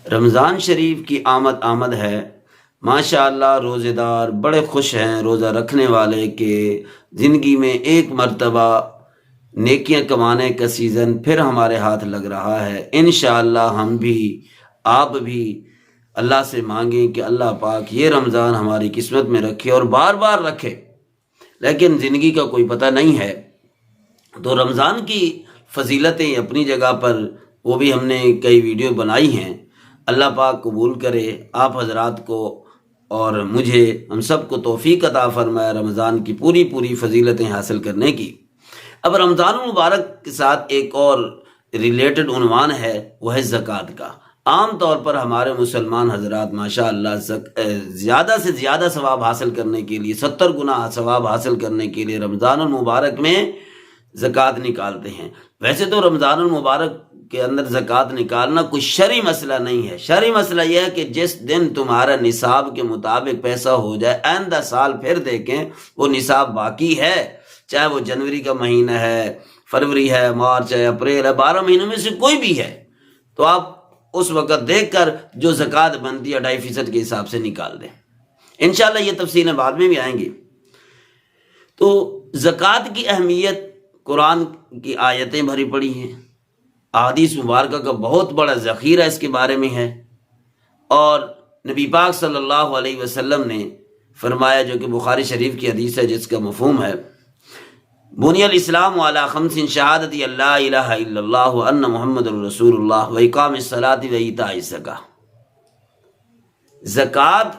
رمضان شریف کی آمد ہے، ماشاءاللہ روزے دار بڑے خوش ہیں روزہ رکھنے والے کہ زندگی میں ایک مرتبہ نیکیاں کمانے کا سیزن پھر ہمارے ہاتھ لگ رہا ہے۔ انشاءاللہ ہم بھی آپ بھی اللہ سے مانگیں کہ اللہ پاک یہ رمضان ہماری قسمت میں رکھے اور بار بار رکھے، لیکن زندگی کا کوئی پتہ نہیں ہے۔ تو رمضان کی فضیلتیں اپنی جگہ پر، وہ بھی ہم نے کئی ویڈیو بنائی ہیں۔ اللہ پاک قبول کرے آپ حضرات کو اور مجھے، ہم سب کو توفیق عطا فرمائے رمضان کی پوری فضیلتیں حاصل کرنے کی۔ اب رمضان المبارک کے ساتھ ایک اور ریلیٹڈ عنوان ہے، وہ ہے زکوٰۃ کا۔ عام طور پر ہمارے مسلمان حضرات ماشاءاللہ زیادہ سے زیادہ ثواب حاصل کرنے کے لیے، 70 گنا ثواب حاصل کرنے کے لیے رمضان المبارک میں زکوٰۃ نکالتے ہیں۔ ویسے تو رمضان المبارک کے اندر زکوٰۃ نکالنا کوئی شرعی مسئلہ نہیں ہے۔ شرعی مسئلہ یہ ہے کہ جس دن تمہارا نصاب کے مطابق پیسہ ہو جائے، آئندہ سال پھر دیکھیں وہ نصاب باقی ہے، چاہے وہ جنوری کا مہینہ ہے، فروری ہے، مارچ ہے، اپریل ہے، 12 مہینوں میں سے کوئی بھی ہے، تو آپ اس وقت دیکھ کر جو زکوٰۃ بنتی ہے 2.5% کے حساب سے نکال دیں۔ انشاءاللہ یہ تفصیلیں بعد میں بھی آئیں گی۔ تو زکوٰۃ کی اہمیت قرآن کی آیتیں بھری پڑی ہیں، احادیث مبارکہ کا بہت بڑا ذخیرہ اس کے بارے میں ہے، اور نبی پاک صلی اللہ علیہ وسلم نے فرمایا، جو کہ بخاری شریف کی حدیث ہے جس کا مفہوم ہے، بنی الاسلام علی 5 شہادت اللہ الہ الا اللہ وان محمد رسول اللہ واقام الصلاۃ وایتاء الزکاۃ۔ زکوٰۃ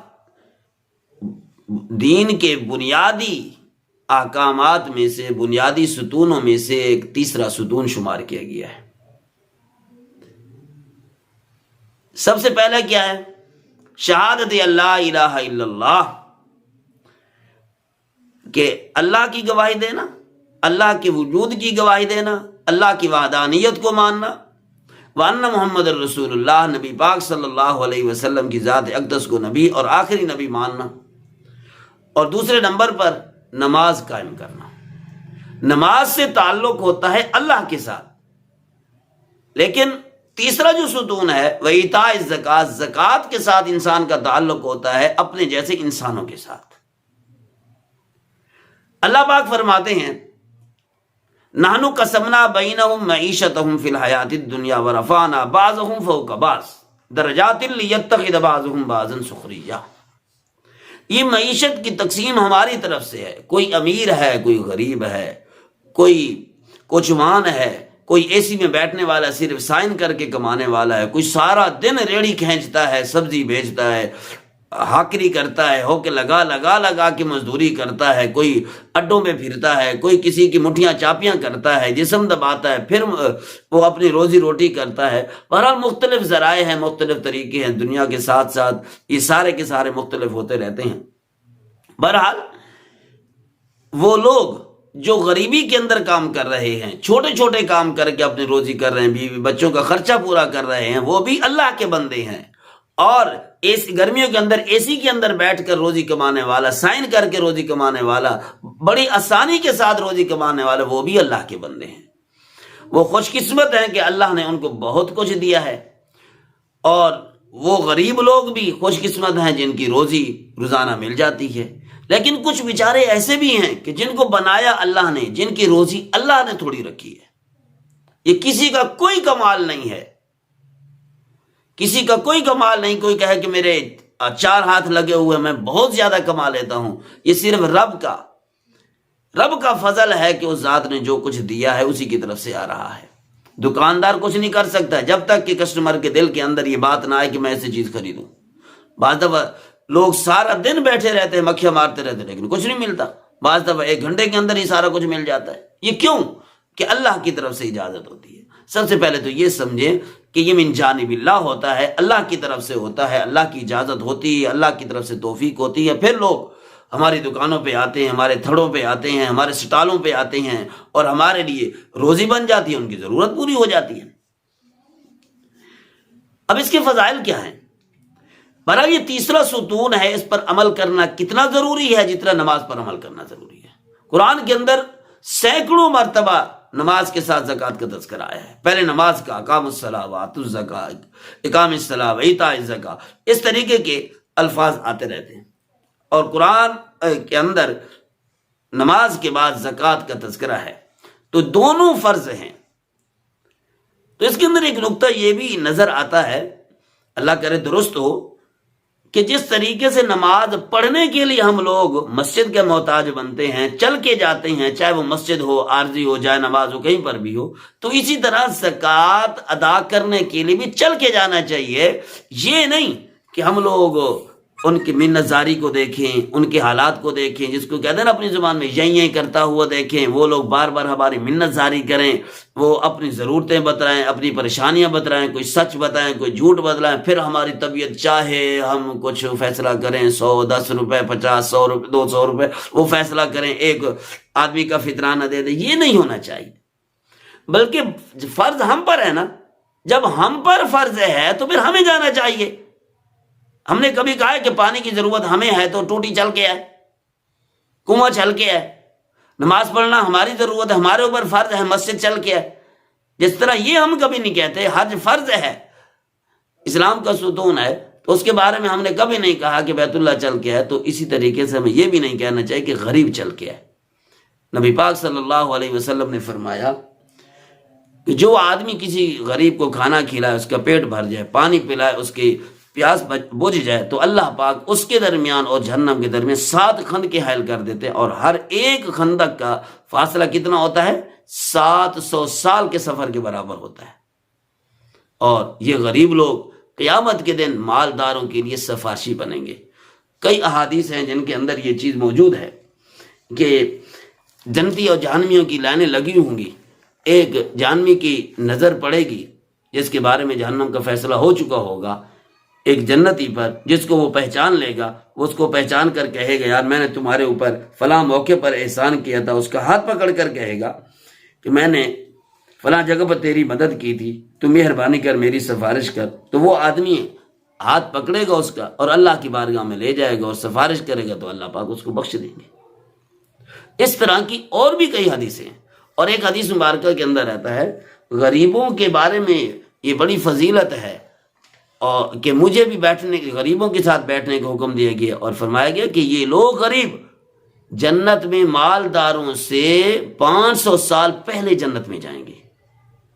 دین کے بنیادی احکامات میں سے، بنیادی ستونوں میں سے ایک تیسرا ستون شمار کیا گیا ہے۔ سب سے پہلا کیا ہے؟ شہادت اللہ الہ الا اللہ، کہ اللہ کی گواہی دینا، اللہ کے وجود کی گواہی دینا، اللہ کی وحدانیت کو ماننا، وان محمد الرسول اللہ، نبی پاک صلی اللہ علیہ وسلم کی ذات اقدس کو نبی اور آخری نبی ماننا، اور دوسرے نمبر پر نماز قائم کرنا۔ نماز سے تعلق ہوتا ہے اللہ کے ساتھ، لیکن تیسرا جو ستون ہے وایتاء الزکاۃ، زکوٰۃ کے ساتھ انسان کا تعلق ہوتا ہے اپنے جیسے انسانوں کے ساتھ۔ اللہ پاک فرماتے ہیں، نحن قسمنا بینہم معیشتہم فی الحیاۃ الدنیا ورفعنا بعضہم فوق بعض درجات لیتخذ بعضہم بعضا سخریا۔ یہ معیشت کی تقسیم ہماری طرف سے ہے، کوئی امیر ہے، کوئی غریب ہے، کوئی کوچوان ہے، کوئی اے سی میں بیٹھنے والا صرف سائن کر کے کمانے والا ہے، کوئی سارا دن ریڑھی کھینچتا ہے، سبزی بیچتا ہے، ہاکری کرتا ہے، ہو کے لگا کے مزدوری کرتا ہے، کوئی اڈوں میں پھرتا ہے، کوئی کسی کی مٹھیاں چاپیاں کرتا ہے، جسم دباتا ہے، پھر وہ اپنی روزی روٹی کرتا ہے۔ بہرحال مختلف ذرائع ہیں، مختلف طریقے ہیں، دنیا کے ساتھ ساتھ یہ سارے کے سارے مختلف ہوتے رہتے ہیں۔ بہرحال وہ لوگ جو غریبی کے اندر کام کر رہے ہیں، چھوٹے چھوٹے کام کر کے اپنی روزی کر رہے ہیں، بیوی بچوں کا خرچہ پورا کر رہے ہیں، وہ بھی اللہ کے بندے ہیں۔ اور گرمیوں کے اندر اے سی کے اندر بیٹھ کر روزی کمانے والا، سائن کر کے روزی کمانے والا، بڑی آسانی کے ساتھ روزی کمانے والا، وہ بھی اللہ کے بندے ہیں۔ وہ خوش قسمت ہیں کہ اللہ نے ان کو بہت کچھ دیا ہے، اور وہ غریب لوگ بھی خوش قسمت ہیں جن کی روزی روزانہ مل جاتی ہے۔ لیکن کچھ بیچارے ایسے بھی ہیں کہ جن کو بنایا اللہ نے، جن کی روزی اللہ نے تھوڑی رکھی ہے۔ یہ کسی کا کوئی کمال نہیں ہے، کسی کا کوئی کمال نہیں۔ کوئی کہے کہ میرے 4 ہاتھ لگے ہوئے، میں بہت زیادہ کما لیتا ہوں، یہ صرف رب کا فضل ہے کہ اس ذات نے جو کچھ دیا ہے اسی کی طرف سے آ رہا ہے۔ دکاندار کچھ نہیں کر سکتا جب تک کہ کسٹمر کے دل کے اندر یہ بات نہ آئے کہ میں ایسی چیز خریدوں۔ بعض دفعہ لوگ سارا دن بیٹھے رہتے ہیں، مکھیاں مارتے رہتے ہیں، لیکن کچھ نہیں ملتا۔ بعض دفعہ 1 گھنٹے کے اندر ہی سارا کچھ مل جاتا ہے۔ یہ کیوں؟ کہ اللہ کی طرف سے اجازت ہوتی ہے۔ سب سے پہلے تو یہ سمجھیں کہ یہ من جانب اللہ ہوتا ہے، اللہ کی طرف سے ہوتا ہے، اللہ کی اجازت ہوتی ہے، اللہ کی طرف سے توفیق ہوتی ہے۔ پھر لوگ ہماری دکانوں پہ آتے ہیں، ہمارے تھڑوں پہ آتے ہیں، ہمارے سٹالوں پہ آتے ہیں، اور ہمارے لیے روزی بن جاتی ہے، ان کی ضرورت پوری ہو جاتی ہے۔ اب اس کے فضائل کیا ہیں؟ بہرحال یہ تیسرا ستون ہے، اس پر عمل کرنا کتنا ضروری ہے جتنا نماز پر عمل کرنا ضروری ہے۔ قرآن کے اندر سینکڑوں مرتبہ نماز کے ساتھ زکوٰۃ کا تذکرہ آیا ہے. پہلے نماز کا اقام الصلاۃ وآتوا الزکاۃ، اقام الصلاۃ وایتاء الزکاۃ، اس طریقے کے الفاظ آتے رہتے ہیں. اور قرآن کے اندر نماز کے بعد زکوٰۃ کا تذکرہ ہے، تو دونوں فرض ہیں. تو اس کے اندر ایک نقطہ یہ بھی نظر آتا ہے، اللہ کرے درست ہو، کہ جس طریقے سے نماز پڑھنے کے لیے ہم لوگ مسجد کے محتاج بنتے ہیں، چل کے جاتے ہیں، چاہے وہ مسجد ہو، عارضی ہو، جائے نماز ہو، کہیں پر بھی ہو، تو اسی طرح زکوٰۃ ادا کرنے کے لیے بھی چل کے جانا چاہیے. یہ نہیں کہ ہم لوگ ان کی منت زاری کو دیکھیں، ان کے حالات کو دیکھیں، جس کو کہتے ہیں نا اپنی زبان میں یہیں کرتا ہوا دیکھیں. وہ لوگ بار بار ہماری منت زاری کریں، وہ اپنی ضرورتیں بتلائیں، اپنی پریشانیاں بتلائیں، کوئی سچ بتائیں، کوئی جھوٹ بتلائیں، پھر ہماری طبیعت چاہے ہم کچھ فیصلہ کریں، 100 10 روپے 50 100 روپے 200 روپے وہ فیصلہ کریں، ایک آدمی کا فطرانہ دے دیں. یہ نہیں ہونا چاہیے، بلکہ فرض ہم پر ہے نا. جب ہم پر فرض ہے تو پھر ہمیں جانا چاہیے. ہم نے کبھی کہا ہے کہ پانی کی ضرورت ہمیں ہے تو ٹوٹی چل کے ہے، کنواں چل کے ہے. نماز پڑھنا ہماری ضرورت ہے، ہمارے اوپر فرض ہے، مسجد چل کے ہے. جس طرح یہ ہم کبھی نہیں کہتے حج فرض ہے، اسلام کا ستون ہے، تو اس کے بارے میں ہم نے کبھی نہیں کہا کہ بیت اللہ چل کے ہے. تو اسی طریقے سے ہمیں یہ بھی نہیں کہنا چاہیے کہ غریب چل کے ہے. نبی پاک صلی اللہ علیہ وسلم نے فرمایا کہ جو آدمی کسی غریب کو کھانا کھلائے، اس کا پیٹ بھر جائے، پانی پلائے، اس کی پیاس بجھ جائے، تو اللہ پاک اس کے درمیان اور جہنم کے درمیان 7 خندقیں حائل کر دیتے ہیں. اور ہر ایک خندق کا فاصلہ کتنا ہوتا ہے؟ 700 سال کے سفر کے برابر ہوتا ہے. اور یہ غریب لوگ قیامت کے دن مالداروں کے لیے سفارشی بنیں گے. کئی احادیث ہیں جن کے اندر یہ چیز موجود ہے کہ جنتی اور جہنمیوں کی لائنیں لگی ہوں گی. ایک جہنمی کی نظر پڑے گی جس کے بارے میں جہنم کا فیصلہ ہو چکا ہوگا، ایک جنتی پر جس کو وہ پہچان لے گا. وہ اس کو پہچان کر کہے گا یار میں نے تمہارے اوپر فلاں موقع پر احسان کیا تھا. اس کا ہاتھ پکڑ کر کہے گا کہ میں نے فلاں جگہ پر تیری مدد کی تھی، تو مہربانی کر میری سفارش کر. تو وہ آدمی ہاتھ پکڑے گا اس کا اور اللہ کی بارگاہ میں لے جائے گا اور سفارش کرے گا، تو اللہ پاک اس کو بخش دیں گے. اس طرح کی اور بھی کئی حدیثیں ہیں. اور ایک حدیث مبارکہ کے اندر رہتا ہے غریبوں کے بارے میں یہ بڑی فضیلت ہے، اور کہ مجھے بھی غریبوں کے ساتھ بیٹھنے کا حکم دیا گیا، اور فرمایا گیا کہ یہ لوگ غریب جنت میں مالداروں سے 500 سال پہلے جنت میں جائیں گے.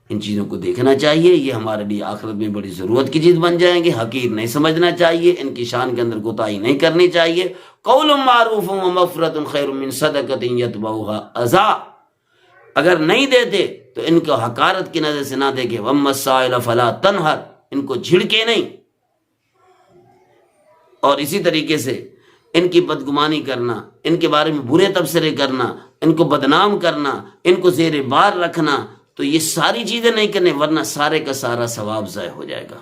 ان چیزوں کو دیکھنا چاہیے، یہ ہمارے لیے آخرت میں بڑی ضرورت کی چیز بن جائیں گے. حقیر نہیں سمجھنا چاہیے، ان کی شان کے اندر کوتاہی نہیں کرنی چاہیے. قول معروف و مغفرۃ خیر من صدقۃ یتبعها اذى. اگر نہیں دیتے تو ان کو حقارت کی نظر سے نہ دیکھے. واما السائل فلا تنہر، ان کو جھڑکے نہیں. اور اسی طریقے سے ان کی بدگمانی کرنا، ان کے بارے میں برے تبصرے کرنا، ان کو بدنام کرنا، ان کو زیر بار رکھنا، تو یہ ساری چیزیں نہیں کرنے، ورنہ سارے کا سارا ثواب ضائع ہو جائے گا.